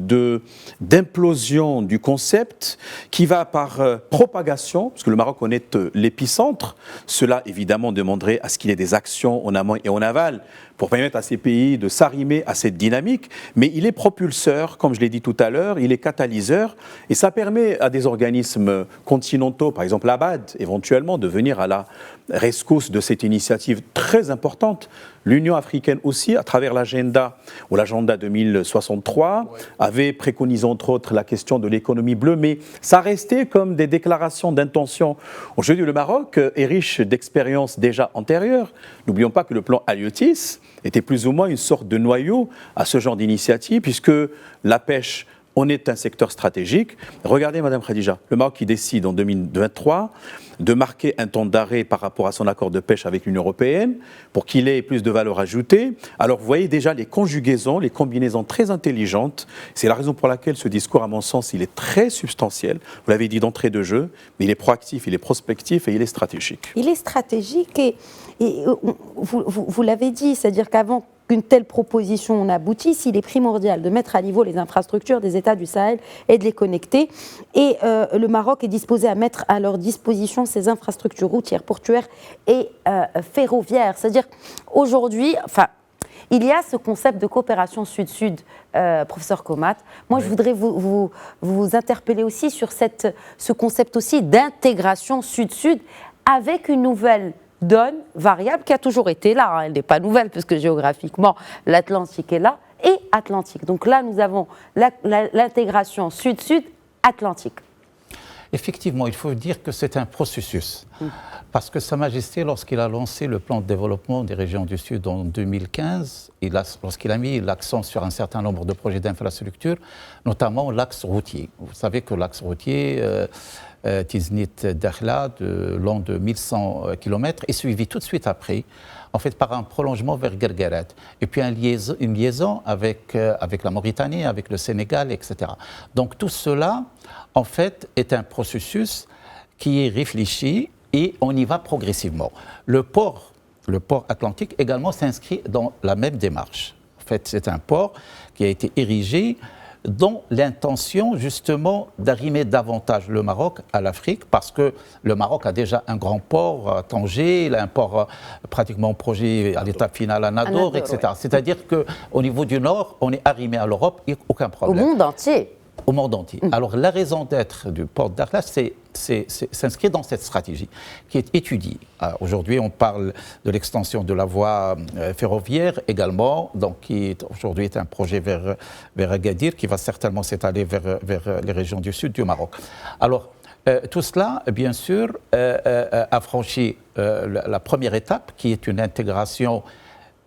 d'implosion du concept qui va par propagation, parce que le Maroc en est l'épicentre. Cela, évidemment, demanderait à ce qu'il y ait des actions en amont et en aval pour permettre à ces pays de s'arrimer à cette dynamique. Mais il est propulseur, comme je l'ai dit tout à l'heure, il est catalyseur, et ça permet à des organismes continentaux, par exemple l'ABAD, éventuellement, de venir à la rescousse de cette initiative très importante. L'Union africaine aussi, à travers l'agenda 2063, avait préconisé entre autres la question de l'économie bleue, mais ça restait comme des déclarations d'intention. Aujourd'hui, le Maroc est riche d'expériences déjà antérieures. N'oublions pas que le plan Haliotis était plus ou moins une sorte de noyau à ce genre d'initiative, puisque la pêche, on est un secteur stratégique. Regardez, Madame Khadija, le Maroc qui décide en 2023 de marquer un temps d'arrêt par rapport à son accord de pêche avec l'Union européenne pour qu'il ait plus de valeur ajoutée. Alors vous voyez déjà les conjugaisons, les combinaisons très intelligentes. C'est la raison pour laquelle ce discours, à mon sens, il est très substantiel. Vous l'avez dit d'entrée de jeu, mais il est proactif, il est prospectif et il est stratégique. Il est stratégique et vous l'avez dit, c'est-à-dire qu'avant qu'une telle proposition n'aboutisse, il est primordial de mettre à niveau les infrastructures des États du Sahel et de les connecter. Et le Maroc est disposé à mettre à leur disposition ces infrastructures routières, portuaires et ferroviaires. C'est-à-dire, aujourd'hui, il y a ce concept de coopération sud-sud, professeur Komat. Moi, oui. Je voudrais vous interpeller aussi sur ce concept aussi d'intégration sud-sud avec une nouvelle donne variable qui a toujours été là. Elle n'est pas nouvelle puisque géographiquement, l'Atlantique est là et Atlantique. Donc là, nous avons l'intégration sud-sud-Atlantique. Effectivement, il faut dire que c'est un processus. Parce que Sa Majesté, lorsqu'il a lancé le plan de développement des régions du Sud en 2015, lorsqu'il a mis l'accent sur un certain nombre de projets d'infrastructure, notamment l'axe routier. Vous savez que l'axe routier Tiznit-Dakhla, long de 1100 km, est suivi tout de suite après, en fait, par un prolongement vers Guerguerat, et puis une liaison avec la Mauritanie, avec le Sénégal, etc. Donc tout cela, en fait, est un processus qui est réfléchi et on y va progressivement. Le port atlantique également s'inscrit dans la même démarche. En fait, c'est un port qui a été érigé dont l'intention justement d'arrimer davantage le Maroc à l'Afrique, parce que le Maroc a déjà un grand port à Tanger, il a un port pratiquement projet à l'étape finale à Nador, etc. Ouais. C'est-à-dire qu'au niveau du Nord, on est arrimé à l'Europe, il n'y a aucun problème. Au monde entier. Au monde entier. Alors la raison d'être du port de Dakhla, s'inscrit dans cette stratégie qui est étudiée. Aujourd'hui, on parle de l'extension de la voie ferroviaire également, donc qui aujourd'hui est un projet vers Agadir, qui va certainement s'étaler vers les régions du sud du Maroc. Alors, tout cela, bien sûr, a franchi la première étape, qui est une intégration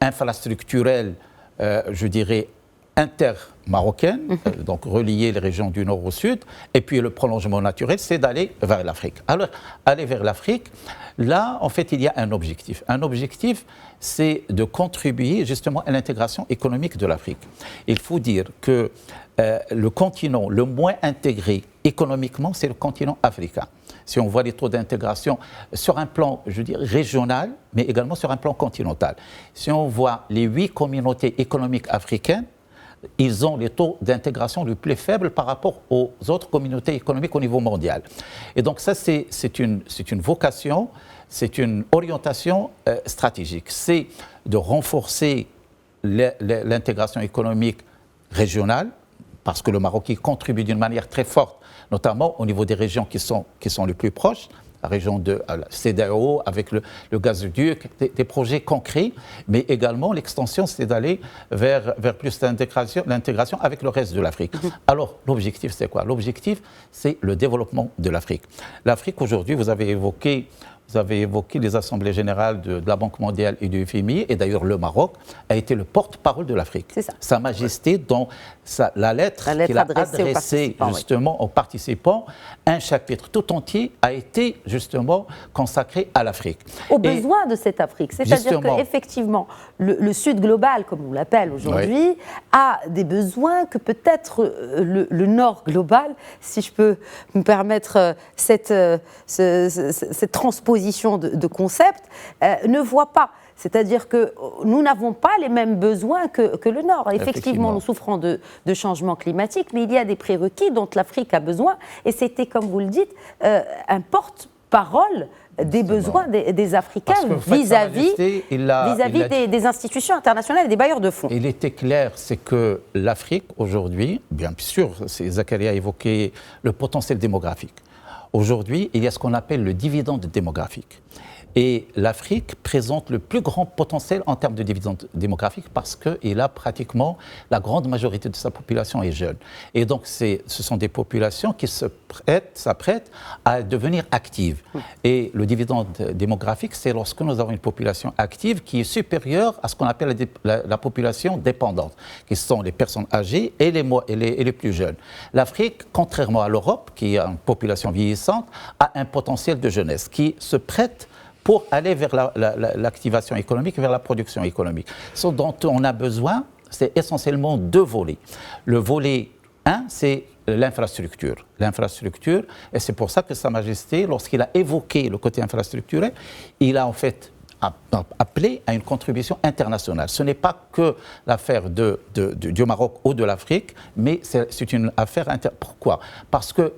infrastructurelle, je dirais, inter-marocaine, donc relier les régions du nord au sud, et puis le prolongement naturel, c'est d'aller vers l'Afrique. Alors, aller vers l'Afrique, là, en fait, il y a un objectif. Un objectif, c'est de contribuer justement à l'intégration économique de l'Afrique. Il faut dire que le continent le moins intégré économiquement, c'est le continent africain. Si on voit les taux d'intégration sur un plan, je veux dire, régional, mais également sur un plan continental. Si on voit les 8 communautés économiques africaines, ils ont les taux d'intégration les plus faibles par rapport aux autres communautés économiques au niveau mondial. Et donc ça, c'est une vocation, c'est une orientation stratégique. C'est de renforcer l'intégration économique régionale, parce que le Maroc y contribue d'une manière très forte, notamment au niveau des régions qui sont les plus proches, la région de CEDEAO, avec le gazoduc, des projets concrets, mais également l'extension, c'est d'aller vers plus l'intégration avec le reste de l'Afrique. Alors, l'objectif, c'est quoi? L'objectif, c'est le développement de l'Afrique. L'Afrique, aujourd'hui, vous avez évoqué les assemblées générales de la Banque mondiale et du FMI, et d'ailleurs le Maroc a été le porte-parole de l'Afrique. C'est ça. Sa Majesté, dans la lettre qu'il a adressée justement aux participants, un chapitre tout entier a été justement consacré à l'Afrique. Aux besoins de cette Afrique. C'est-à-dire qu'effectivement, le Sud global, comme on l'appelle aujourd'hui, a des besoins que peut-être le Nord global, si je peux me permettre cette transposition de concept, ne voit pas. C'est-à-dire que nous n'avons pas les mêmes besoins que le Nord. Effectivement, nous souffrons de changements climatiques, mais il y a des prérequis dont l'Afrique a besoin, et c'était, comme vous le dites, un porte-parole des besosoins des Africains vis-à-vis des institutions internationales et des bailleurs de fonds. Il était clair, c'est que l'Afrique, aujourd'hui, bien sûr, Zakaria a évoqué le potentiel démographique. Aujourd'hui, il y a ce qu'on appelle le dividende démographique. Et l'Afrique présente le plus grand potentiel en termes de dividende démographique parce qu'il a pratiquement la grande majorité de sa population est jeune. Et donc, ce sont des populations qui s'apprêtent à devenir actives. Et le dividende démographique, c'est lorsque nous avons une population active qui est supérieure à ce qu'on appelle la population dépendante, qui sont les personnes âgées et les plus jeunes. L'Afrique, contrairement à l'Europe, qui a une population vieillissante, a un potentiel de jeunesse qui se prête pour aller vers l'activation économique, vers la production économique. Ce dont on a besoin, c'est essentiellement 2 volets. Le volet 1, c'est l'infrastructure. L'infrastructure, et c'est pour ça que Sa Majesté, lorsqu'il a évoqué le côté infrastructurel, il a en fait appelé à une contribution internationale. Ce n'est pas que l'affaire du Maroc ou de l'Afrique, mais c'est une affaire Pourquoi? Parce que,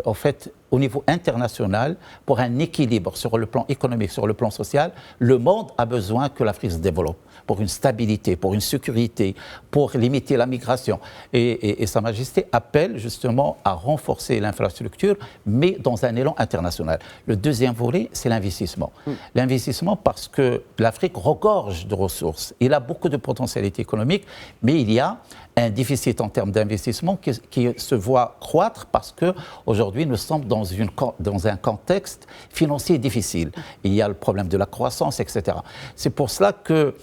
en fait, au niveau international, pour un équilibre sur le plan économique, sur le plan social, le monde a besoin que l'Afrique se développe pour une stabilité, pour une sécurité, pour limiter la migration. Et Sa Majesté appelle justement à renforcer l'infrastructure, mais dans un élan international. Le deuxième volet, c'est l'investissement. L'investissement parce que l'Afrique regorge de ressources. Il a beaucoup de potentialités économiques, mais il y a un déficit en termes d'investissement qui se voit croître parce qu'aujourd'hui, nous sommes dans un contexte financier difficile. Il y a le problème de la croissance, etc. C'est pour cela que,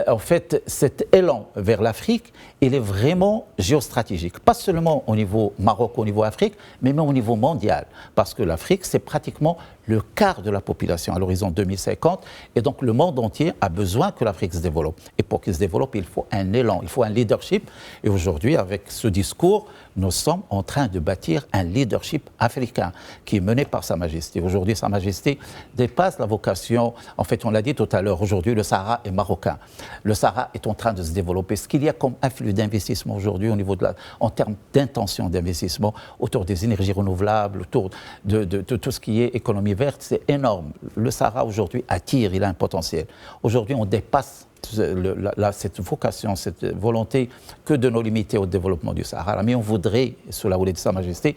en fait, cet élan vers l'Afrique, il est vraiment géostratégique. Pas seulement au niveau Maroc, au niveau Afrique, mais même au niveau mondial. Parce que l'Afrique, c'est pratiquement le quart de la population à l'horizon 2050. Et donc, le monde entier a besoin que l'Afrique se développe. Et pour qu'il se développe, il faut un élan, il faut un leadership. Et aujourd'hui, avec ce discours, nous sommes en train de bâtir un leadership africain qui est mené par Sa Majesté. Aujourd'hui, Sa Majesté dépasse la vocation. En fait, on l'a dit tout à l'heure, aujourd'hui, le Sahara est marocain. Le Sahara est en train de se développer. Ce qu'il y a comme afflux d'investissement aujourd'hui au niveau en termes d'intention d'investissement autour des énergies renouvelables, autour de tout ce qui est économie verte, c'est énorme. Le Sahara aujourd'hui attire, il a un potentiel. Aujourd'hui, on dépasse cette vocation, cette volonté que de nous limiter au développement du Sahara. Mais on voudrait, sous la houlette de Sa Majesté,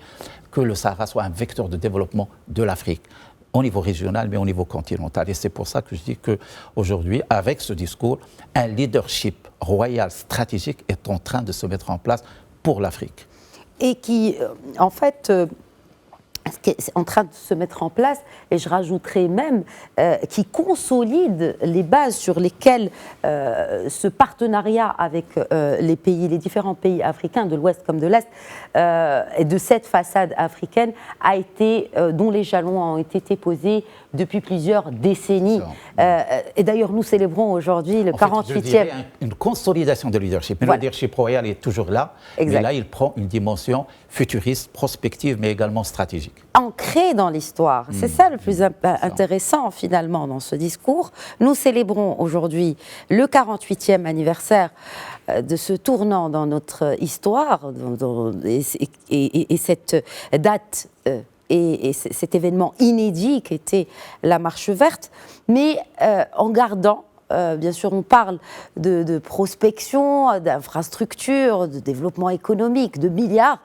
que le Sahara soit un vecteur de développement de l'Afrique, au niveau régional, mais au niveau continental. Et c'est pour ça que je dis qu'aujourd'hui, avec ce discours, un leadership royal stratégique est en train de se mettre en place pour l'Afrique. Et qui, en fait, est en train de se mettre en place, et je rajouterai même, qui consolide les bases sur lesquelles ce partenariat avec les différents pays africains, de l'Ouest comme de l'Est, et de cette façade africaine, dont les jalons ont été posés depuis plusieurs décennies. Et d'ailleurs, nous célébrons aujourd'hui le 48e. Une consolidation de leadership. Mais voilà. Le leadership royal est toujours là, exact. Mais là, il prend une dimension futuriste, prospective, mais également stratégique. Ancré dans l'histoire. C'est ça le plus intéressant, finalement, dans ce discours. Nous célébrons aujourd'hui le 48e anniversaire de ce tournant dans notre histoire, et cette date et cet événement inédit qu'était la Marche verte, mais en gardant, bien sûr, on parle de prospection, d'infrastructures, de développement économique, de milliards,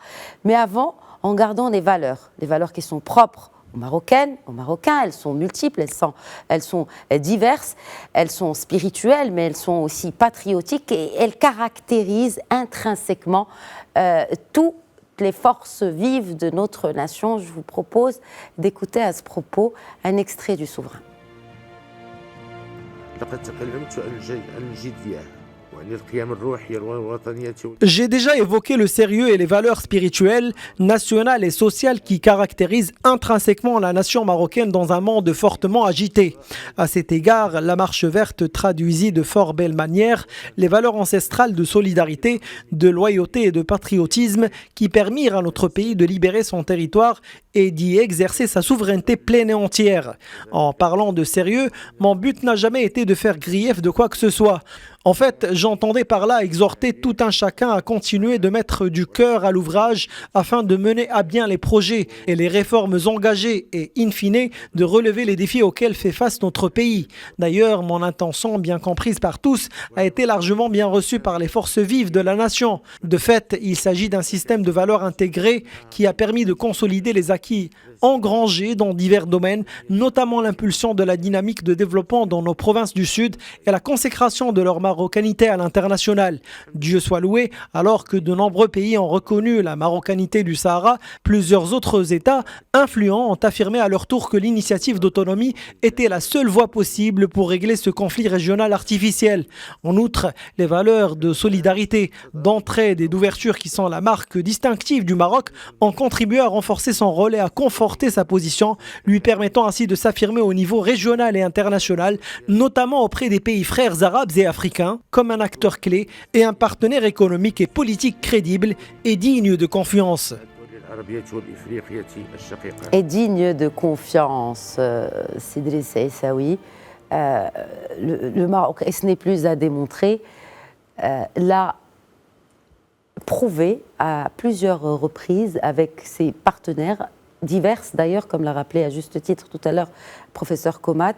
mais avant, en gardant les valeurs qui sont propres aux Marocaines, aux Marocains. Elles sont multiples, elles sont diverses, elles sont spirituelles, mais elles sont aussi patriotiques, et elles caractérisent intrinsèquement toutes les forces vives de notre nation. Je vous propose d'écouter à ce propos un extrait du souverain. J'ai déjà évoqué le sérieux et les valeurs spirituelles, nationales et sociales qui caractérisent intrinsèquement la nation marocaine dans un monde fortement agité. À cet égard, la Marche verte traduisit de fort belle manière les valeurs ancestrales de solidarité, de loyauté et de patriotisme qui permirent à notre pays de libérer son territoire et d'y exercer sa souveraineté pleine et entière. En parlant de sérieux, mon but n'a jamais été de faire grief de quoi que ce soit. En fait, j'entendais par là exhorter tout un chacun à continuer de mettre du cœur à l'ouvrage afin de mener à bien les projets et les réformes engagées et, in fine, de relever les défis auxquels fait face notre pays. D'ailleurs, mon intention, bien comprise par tous, a été largement bien reçue par les forces vives de la nation. De fait, il s'agit d'un système de valeurs intégré qui a permis de consolider les acquis engrangés dans divers domaines, notamment l'impulsion de la dynamique de développement dans nos provinces du Sud et la consécration de leur marocanité à l'international. Dieu soit loué, alors que de nombreux pays ont reconnu la marocanité du Sahara, plusieurs autres États influents ont affirmé à leur tour que l'initiative d'autonomie était la seule voie possible pour régler ce conflit régional artificiel. En outre, les valeurs de solidarité, d'entraide et d'ouverture qui sont la marque distinctive du Maroc ont contribué à renforcer son rôle et à conforter sa position, lui permettant ainsi de s'affirmer au niveau régional et international, notamment auprès des pays frères arabes et africains, comme un acteur clé et un partenaire économique et politique crédible et digne de confiance. Et digne de confiance, Sidriss Essaoui. Le Maroc, et ce n'est plus à démontrer, l'a prouvé à plusieurs reprises avec ses partenaires diverses d'ailleurs, comme l'a rappelé à juste titre tout à l'heure professeur Komat.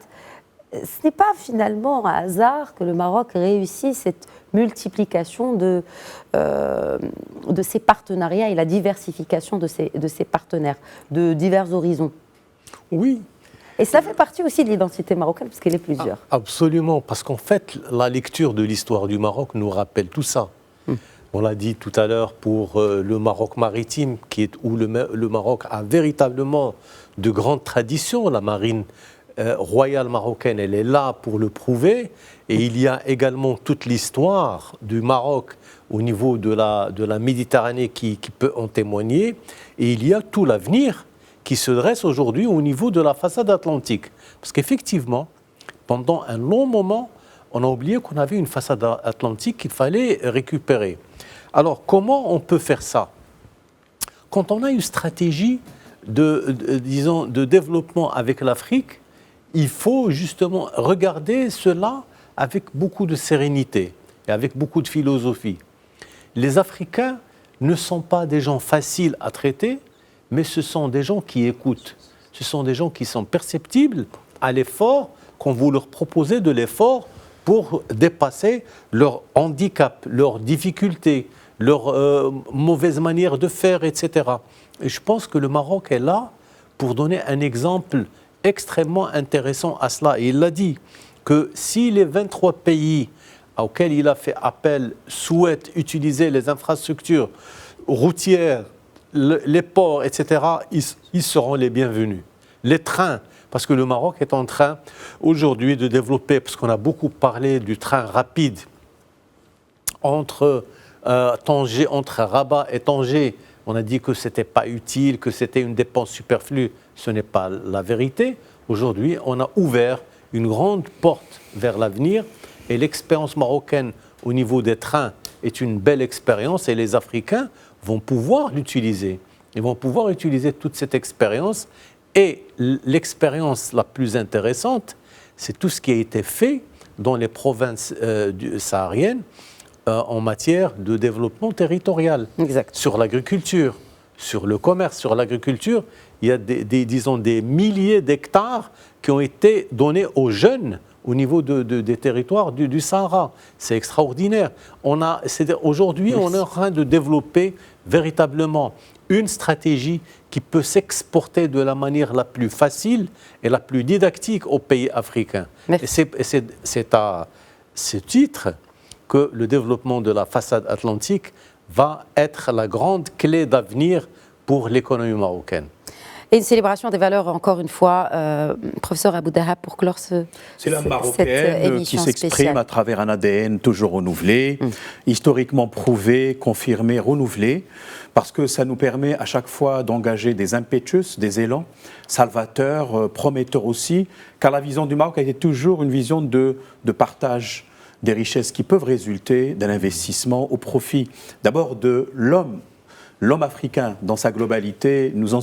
Ce n'est pas finalement un hasard que le Maroc réussit cette multiplication de ses partenariats et la diversification de ses partenaires, de divers horizons. Oui. Et cela fait partie aussi de l'identité marocaine, parce qu'elle est plusieurs. Absolument, parce qu'en fait, la lecture de l'histoire du Maroc nous rappelle tout ça. On l'a dit tout à l'heure pour le Maroc maritime, où le Maroc a véritablement de grandes traditions. La marine royale marocaine, elle est là pour le prouver. Et il y a également toute l'histoire du Maroc au niveau de la Méditerranée qui peut en témoigner. Et il y a tout l'avenir qui se dresse aujourd'hui au niveau de la façade atlantique. Parce qu'effectivement, pendant un long moment, on a oublié qu'on avait une façade atlantique qu'il fallait récupérer. Alors, comment on peut faire ça? Quand on a une stratégie de développement avec l'Afrique, il faut justement regarder cela avec beaucoup de sérénité et avec beaucoup de philosophie. Les Africains ne sont pas des gens faciles à traiter, mais ce sont des gens qui écoutent. Ce sont des gens qui sont perceptibles à l'effort quand vous leur proposez de l'effort pour dépasser leur handicap, leurs difficultés, leur mauvaise manière de faire, etc. Et je pense que le Maroc est là pour donner un exemple extrêmement intéressant à cela. Et il l'a dit, que si les 23 pays auxquels il a fait appel souhaitent utiliser les infrastructures routières, les ports, etc., ils seront les bienvenus. Les trains, parce que le Maroc est en train aujourd'hui de développer, parce qu'on a beaucoup parlé du train rapide entre Rabat et Tanger. On a dit que ce n'était pas utile, que c'était une dépense superflue. Ce n'est pas la vérité. Aujourd'hui, on a ouvert une grande porte vers l'avenir et l'expérience marocaine au niveau des trains est une belle expérience et les Africains vont pouvoir l'utiliser. Ils vont pouvoir utiliser toute cette expérience et l'expérience la plus intéressante, c'est tout ce qui a été fait dans les provinces sahariennes en matière de développement territorial. Exact. Sur l'agriculture, sur le commerce, sur l'agriculture, il y a des milliers d'hectares qui ont été donnés aux jeunes au niveau des territoires du Sahara. C'est extraordinaire. Aujourd'hui, on est en train de développer véritablement une stratégie qui peut s'exporter de la manière la plus facile et la plus didactique aux pays africains. Et c'est à ce titre que le développement de la façade atlantique va être la grande clé d'avenir pour l'économie marocaine. Et une célébration des valeurs, encore une fois, professeur Abou Dahab, pour clore cette émission qui s'exprime spéciale. à travers un ADN toujours renouvelé, historiquement prouvé, confirmé, renouvelé, parce que ça nous permet à chaque fois d'engager des impétus, des élans salvateurs, prometteurs aussi, car la vision du Maroc a été toujours une vision de partage des richesses qui peuvent résulter d'un investissement au profit d'abord de l'homme. L'homme africain, dans sa globalité, nous en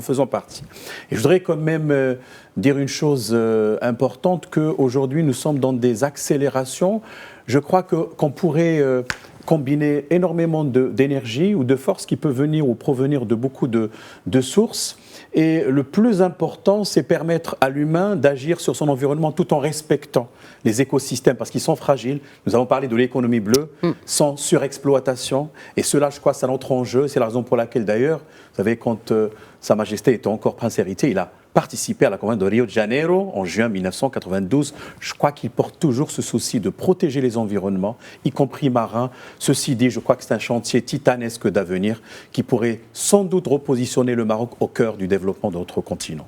faisons partie. Et je voudrais quand même dire une chose importante, qu'aujourd'hui nous sommes dans des accélérations. Je crois qu'on pourrait combiner énormément d'énergie ou de force qui peut venir ou provenir de beaucoup de sources. Et le plus important, c'est permettre à l'humain d'agir sur son environnement tout en respectant les écosystèmes, parce qu'ils sont fragiles. Nous avons parlé de l'économie bleue, sans surexploitation. Et cela, je crois, ça entre en jeu. C'est la raison pour laquelle, d'ailleurs, vous savez, quand Sa Majesté était encore prince héritier, il a participé à la conférence de Rio de Janeiro en juin 1992. Je crois qu'il porte toujours ce souci de protéger les environnements, y compris marins. Ceci dit, je crois que c'est un chantier titanesque d'avenir qui pourrait sans doute repositionner le Maroc au cœur du développement de notre continent.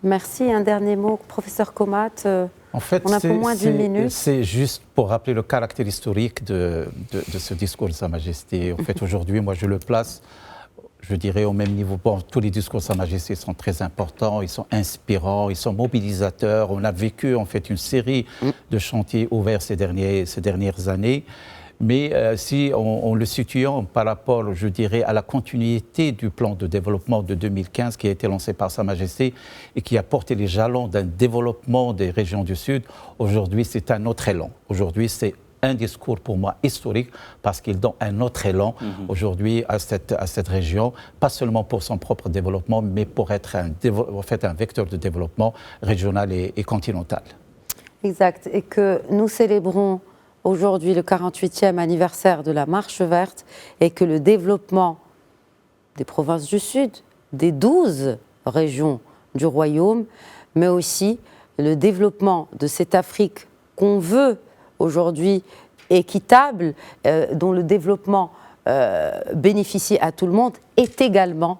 Merci. Un dernier mot, professeur Komat. En fait, on a pour moins d'une minute. C'est juste pour rappeler le caractère historique de ce discours de Sa Majesté. En fait, aujourd'hui, moi, je le place, je dirais, au même niveau. Bon, tous les discours de Sa Majesté sont très importants, ils sont inspirants, ils sont mobilisateurs. On a vécu, en fait, une série de chantiers ouverts ces dernières années. Mais si on le situant par rapport, je dirais, à la continuité du plan de développement de 2015 qui a été lancé par Sa Majesté et qui a porté les jalons d'un développement des régions du Sud, aujourd'hui c'est un autre élan. Aujourd'hui c'est un discours pour moi historique parce qu'il donne un autre élan aujourd'hui à cette région, pas seulement pour son propre développement, mais pour être un vecteur de développement régional et continental. Exact. Et que nous célébrons aujourd'hui le 48e anniversaire de la Marche verte et que le développement des provinces du Sud, des 12 régions du Royaume, mais aussi le développement de cette Afrique qu'on veut aujourd'hui équitable, dont le développement bénéficie à tout le monde, est également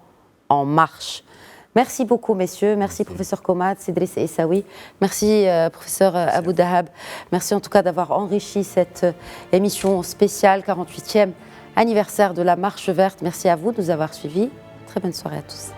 en marche. Merci beaucoup, messieurs. Merci, professeur Komad, Cédric Essaoui. Merci, professeur Abou Dahab. Merci en tout cas d'avoir enrichi cette émission spéciale 48e anniversaire de la Marche verte. Merci à vous de nous avoir suivis. Très bonne soirée à tous.